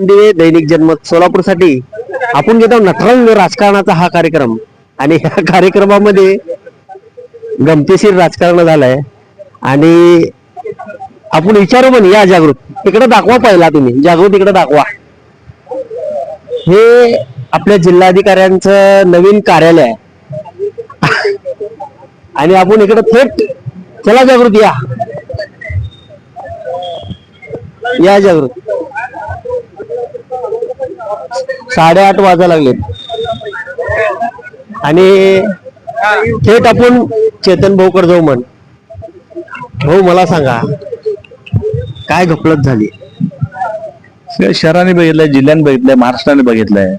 दैनिक जनमत सोलापूरसाठी आपण घेतो नटरंग राजकारणाचा हा कार्यक्रम. आणि ह्या कार्यक्रमामध्ये गमतीशीर राजकारण झालंय. आणि आपण विचारू पण या जागृत इकडे दाखवा, पहिला तुम्ही जागृत इकडे दाखवा. हे आपल्या जिल्हाधिकाऱ्यांचं नवीन कार्यालय आहे. आणि आपण इकडे थेट, चला जागृत या जागृत. 8:30 वाजा लागलेत आणि थेट आपण चेतन भाऊकर जाऊ. भाऊ, मला सांगा, काय गफलत झाली? शहराने बघितलंय, जिल्ह्याने बघितलंय, महाराष्ट्राने बघितलंय.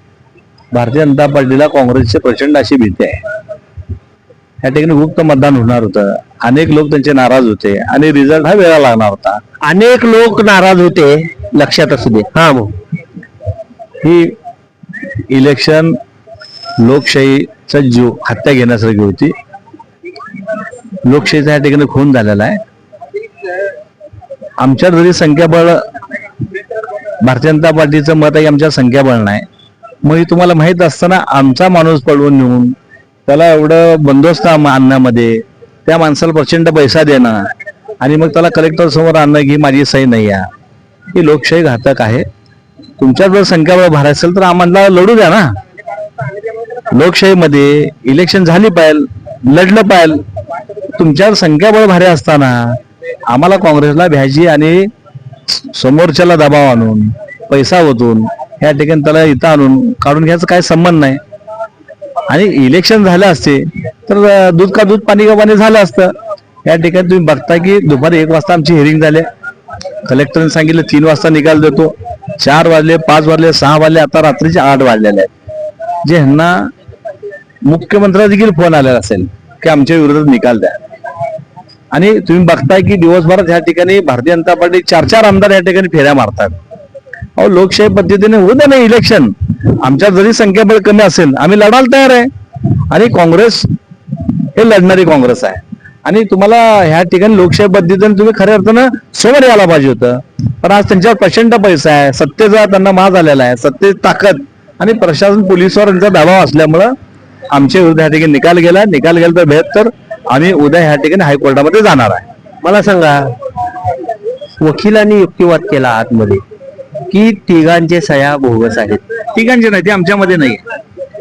भारतीय जनता पार्टीला काँग्रेसची प्रचंड अशी भीती आहे. या ठिकाणी गुप्त मतदान होणार होतं. अनेक लोक त्यांचे नाराज होते आणि रिझल्ट हा वेळा लागणार होता. अनेक लोक नाराज होते, लक्षात असू दे. हा, मग ही इलेक्शन लोकशाहीचा जीव हत्या घेण्यासारखी होती. लोकशाहीचा या ठिकाणी खून झालेला आहे. आमच्या जरी संख्याबळ, भारतीय जनता पार्टीचं मत आहे, आमच्या संख्याबळ नाही. मग तुम्हाला माहित असताना आमचा माणूस पळवून नेऊन त्याला एवढं बंदोबस्त आणण्यामध्ये, त्या माणसाला प्रचंड पैसा देणं आणि मग त्याला कलेक्टर समोर आणणं की माझी सही नाही आहे, ही लोकशाही घातक आहे. तुमच्यात जर संख्याबळ भरायचं असेल तर आम्हाला लढू द्या ना. लोकशाहीमध्ये इलेक्शन झाली पाहिजे, लढलं पाहिजे. तुमच्यावर संख्याबळ भारी असताना आम्हाला काँग्रेसला भ्यायची आणि समोरच्याला दबाव आणून पैसा ओतून या ठिकाणी त्याला इथं आणून काढून घ्यायचा काय संबंध नाही. आणि इलेक्शन झाले असते तर दूध का दूध पाणी का पाणी झालं असतं. या ठिकाणी तुम्ही बघता की दुपारी 1 वाजता आमची हिअरिंग झाली. कलेक्टरने सांगितलं 3 वाजता निकाल देतो. 4 वाजले, 5 वाजले, 6 वाजले, आता रात्रीचे 8 वाजलेले आहेत. जे ह्यांना मुख्यमंत्र्याला देखील फोन आलेला असेल की आमच्या विरोधात निकाल द्या. आणि तुम्ही बघताय की दिवसभरात या ठिकाणी भारतीय जनता पार्टी 4 आमदार या ठिकाणी फेऱ्या मारतात. अहो, लोकशाही पद्धतीने होऊ दे ना इलेक्शन. आमच्या जरी संख्याबळ कमी असेल, आम्ही लढायला तयार आहे. आणि काँग्रेस हे लढणारी काँग्रेस आहे. आणि तुम्हाला ह्या ठिकाणी लोकशाही पद्धतीने तुम्ही खऱ्या अर्थानं समोर यायला पाहिजे होतं. पण आज त्यांच्यावर प्रचंड पैसा आहे, सत्तेचा त्यांना माज आलेला आहे, सत्तेची ताकद आणि प्रशासन पोलिसांवर यांचा दबाव असल्यामुळं आमच्या विरुद्ध ह्या ठिकाणी निकाल गेला तर 72 आम्ही उद्या ह्या ठिकाणी हायकोर्टामध्ये जाणार आहे. मला सांगा, वकिलांनी युक्तिवाद केला आतमध्ये की तिघांचे सह्या बोगस आहेत. तिघांचे नाही, ते आमच्यामध्ये नाही.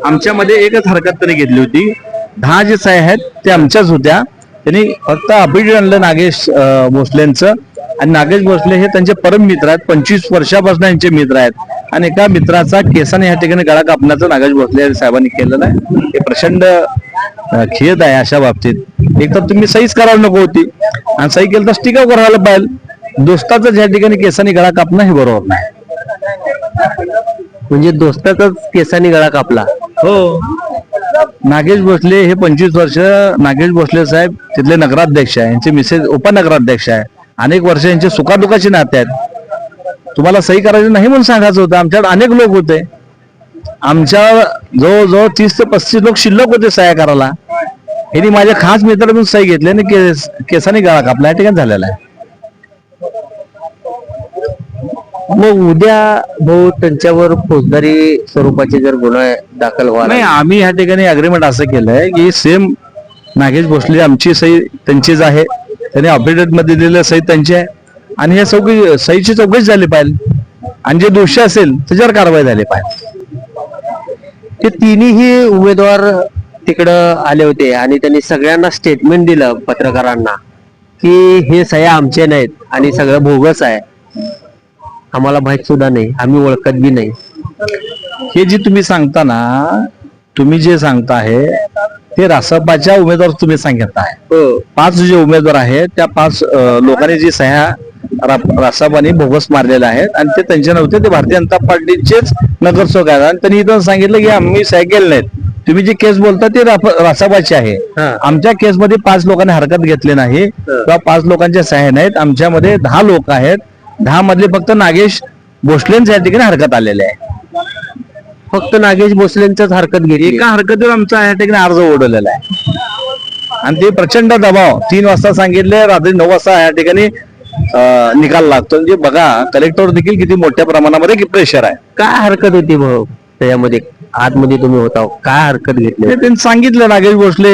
आमच्यामध्ये एकच हरकत त्यांनी घेतली होती. 10 जे सह्या आहेत ते आमच्याच होत्या. त्यांनी फक्त अफिडेव्हिट आणलं नागेश भोसलेंचं. आणि नागेश भोसले हे त्यांचे परम मित्र आहेत, 25 वर्षापासून यांचे मित्र आहेत. आणि एका मित्राचा केसाने या ठिकाणी गळा कापण्याचं नागेश भोसले साहेबांनी केलेलं आहे. हे प्रचंड खेद आहे अशा बाबतीत. एक तर तुम्ही सहीच करायला नको होती आणि सही केलं तर टिकाव करायला पाहिजे. दोस्ताचं या ठिकाणी केसाने गळा कापणं हे बरोबर नाही. म्हणजे दोस्ताचाच केसाने गळा कापला? हो. नागेश भोसले हे 25 वर्ष, नागेश भोसले साहेब तिथले नगराध्यक्ष आहे, यांचे मिसेस उपनगराध्यक्ष आहे. अनेक वर्ष यांचे सुखादुखाचे नाते आहेत. तुम्हाला सही करायची नाही म्हणून सांगायचं होतं. आमच्याकडे अनेक लोक होते. आमच्या जवळजवळ 30 ते 35 लोक शिल्लक होते सह्या करायला. यांनी माझ्या खास मित्रातून सही घेतली आणि केसाने गळा कापला या ठिकाणी झालेला आहे. मग उद्या भाऊ त्यांच्यावर फौजदारी स्वरूपाचे जर गुन्हा दाखल व्हावा नाही, आम्ही ह्या ठिकाणी अग्रीमेंट असं केलंय की सेम नागेश भोसले आमची सही त्यांचीच आहे, त्यांनी अफिडेव्हिट मध्ये दिलेलं सही त्यांची आहे. आणि हे सहीची चौकशी झाली पाहिजे आणि जे दोषी असेल त्याच्यावर कारवाई झाली पाहिजे. ते तिन्ही उमेदवार तिकडं आले होते आणि त्यांनी सगळ्यांना स्टेटमेंट दिलं पत्रकारांना की हे सह्या आमचे नाहीत आणि सगळं बोगस आहे, आम्हाला माहित सुद्धा नाही, आम्ही ओळखत बी नाही. हे जे तुम्ही सांगता ना, तुम्ही जे सांगताय ते रासपाच्या उमेदवार तुम्ही सांगत आहे. 5 जे उमेदवार आहेत त्या 5 लोकांनी जी सह्या रासपाने बोगस मारलेल्या आहेत आणि ते त्यांचे नव्हते, ते भारतीय जनता पार्टीचेच नगरसेवक आहेत. आणि त्यांनी इथं सांगितलं की आम्ही सह्या केल्या नाहीत. तुम्ही जी केस बोलता ती रासपाची आहे. आमच्या केसमध्ये 5 लोकांनी हरकत घेतली नाही किंवा 5 लोकांच्या सह्या नाहीत. आमच्यामध्ये 10 लोक आहेत. 10 मधले फक्त नागेश भोसलेंच्या या ठिकाणी हरकत आलेले आहे. फक्त नागेश भोसलेंचाच हरकत घेतली. एका हरकतीवर आमचा या ठिकाणी अर्ज ओढवलेला आहे. आणि ते प्रचंड दबाव 3 वाजता सांगितले, रात्री 9 वाजता या ठिकाणी निकाल लागतो. म्हणजे बघा कलेक्टर देखील किती मोठ्या प्रमाणामध्ये प्रेशर आहे. काय हरकत होती भाऊ त्याच्यामध्ये? आतमध्ये तुम्ही होता, काय हरकत घेतली? त्यांनी सांगितलं नागेश भोसले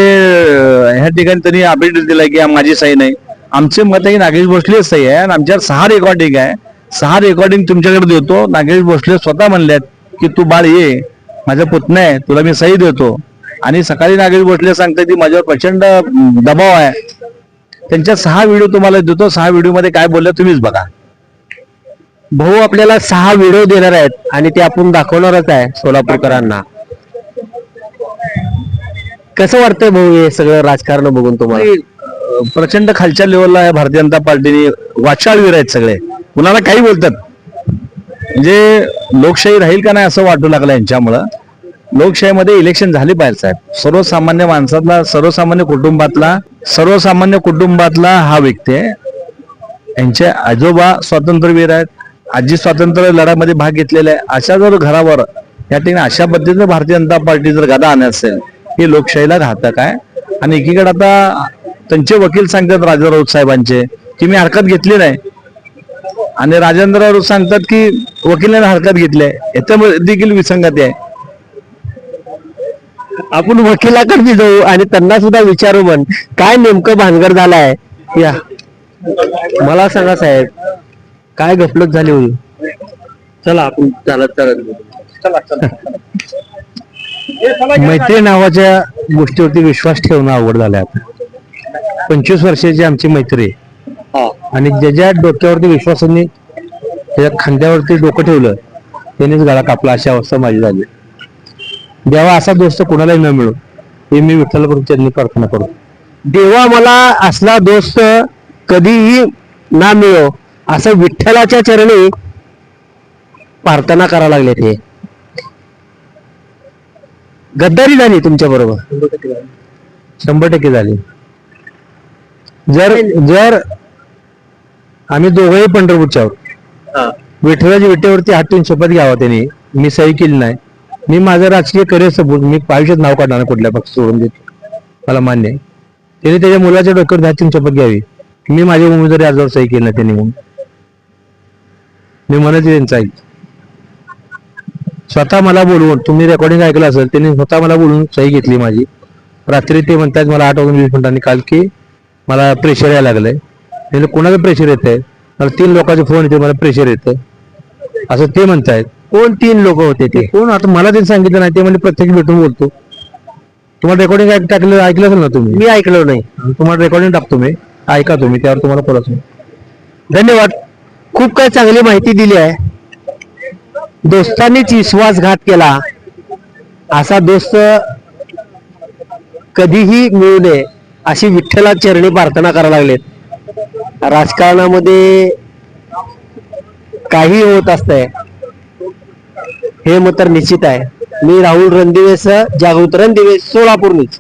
ह्या ठिकाणी त्यांनी अपडेट दिलाय की माझी सही नाही. आमचे मत आहे की नागेश भोसले सही आहे आणि आमच्यावर 6 रेकॉर्डिंग आहे. 6 रेकॉर्डिंग तुमच्याकडे देतो. नागेश भोसले स्वतः म्हणल्यात की तू बाळ ये, माझा पुतण्या आहे, तुला मी सही देतो. आणि सकाळी नागेश भोसले सांगतात की माझ्यावर प्रचंड दबाव आहे. त्यांच्या 6 व्हिडिओ तुम्हाला देतो. 6 व्हिडिओ मध्ये काय बोलले तुम्हीच बघा. भाऊ आपल्याला 6 व्हिडिओ देणार आहेत आणि ते आपण दाखवणारच आहे सोलापूरकरांना. कसं वाटतंय भाऊ हे सगळं राजकारण बघून तुम्हाला? प्रचंड खालच्या लेवलला आहे भारतीय जनता पार्टीने. वाचाळवीर आहेत सगळे, कुणाला काही बोलतात. म्हणजे लोकशाही राहील का नाही असं वाटू लागलं यांच्यामुळं. लोकशाहीमध्ये इलेक्शन झाली पाहिजे साहेब. सर्वसामान्य माणसातला, सर्वसामान्य कुटुंबातला हा व्यक्ती आहे. यांचे आजोबा स्वातंत्र्यवीर आहेत, आजी स्वातंत्र्य लढ्यामध्ये भाग घेतलेला आहे. अशा जर घरावर या ठिकाणी अशा पद्धतीने भारतीय जनता पार्टी जर गदा आणत असेल, ही लोकशाहीला घातक आहे. आणि एकीकडे आता त्यांचे वकील सांगतात राजेंद्र राऊत साहेबांचे की मी हरकत घेतली नाही, आणि राजेंद्र राऊत सांगतात की वकिलाने हरकत घेतली आहे. याच्यामुळे देखील विसंगती आहे. आपण वकिलाकडे बी जाऊ आणि त्यांना सुद्धा विचारू पण काय नेमकं भानगड झालाय. या मला सांगा साहेब, काय गफलत झाली होईल? चला आपण चालत मैत्री नावाच्या गोष्टीवरती विश्वास ठेवणं अवघड झालंय आता. 25 वर्षाची आमची मैत्री आहे. आणि ज्याच्या डोक्यावरती विश्वासाने त्याच्या खांद्यावरती डोकं ठेवलं त्यानेच गळा कापला, अशी अवस्था माझी झाली. देवा असा दोस्त कोणालाही न मिळो हे मी विठ्ठलाकडून त्यांनी प्रार्थना करतो. देवा मला असला दोस्त कधीही ना मिळो असं विठ्ठलाच्या चरणी प्रार्थना करायला लागले. ते गद्दारी झाली तुमच्या बरोबर? 100% झाली. जर आम्ही दोघंही पंढरपूरच्या आहोत, विठ्ठलाच्या विटेवरती हात ठेवून शपथ घ्यावा त्यांनी, मी सही केली नाही, मी माझं राजकीय करिअर संपवून मी आयुष्यात नाव काढणार नाही, कुठल्या पक्ष सोडून देतो, मला मान्य आहे. त्यांनी त्याच्या मुलाच्या डोक्यावर हात ठेवून शपथ घ्यावी. मी माझ्या उमेदवारी अर्जावर सही केली नाही त्यांनी, म्हणून मी म्हणत त्यांचं ऐक. स्वतः मला बोलवून, तुम्ही रेकॉर्डिंग ऐकलं असेल, त्यांनी स्वतः मला बोलून सही घेतली माझी. रात्री ते म्हणतात मला 8:20 काल की मला प्रेशर यायला लागलंय. म्हणजे कोणाचं प्रेशर येत आहे? मला 3 लोकांचे फोन येते, मला प्रेशर येतं असं ते म्हणतायत. कोण 3 लोक होते ते? कोण? आता मला त्यांनी सांगितलं नाही, ते म्हणजे प्रत्येक भेटून बोलतो. तुम्हाला रेकॉर्डिंग ऐकलं असेल ना तुम्ही? मी ऐकलं नाही. तुम्हाला रेकॉर्डिंग टाकतो मी, ऐका तुम्ही, त्यावर तुम्हाला परत. धन्यवाद. खूप काही चांगली माहिती दिली आहे. दोस्तांनीच विश्वासघात केला, असा दोस्त कधीही मिळू नये अशी विठ्ठला चरणी प्रार्थना करायला लागलेत. राजकारणामध्ये काही होत असतंय हे मग तर निश्चित आहे. मी राहुल रणदिवे, जागृत रणदिवे, सोलापूर न्यूज.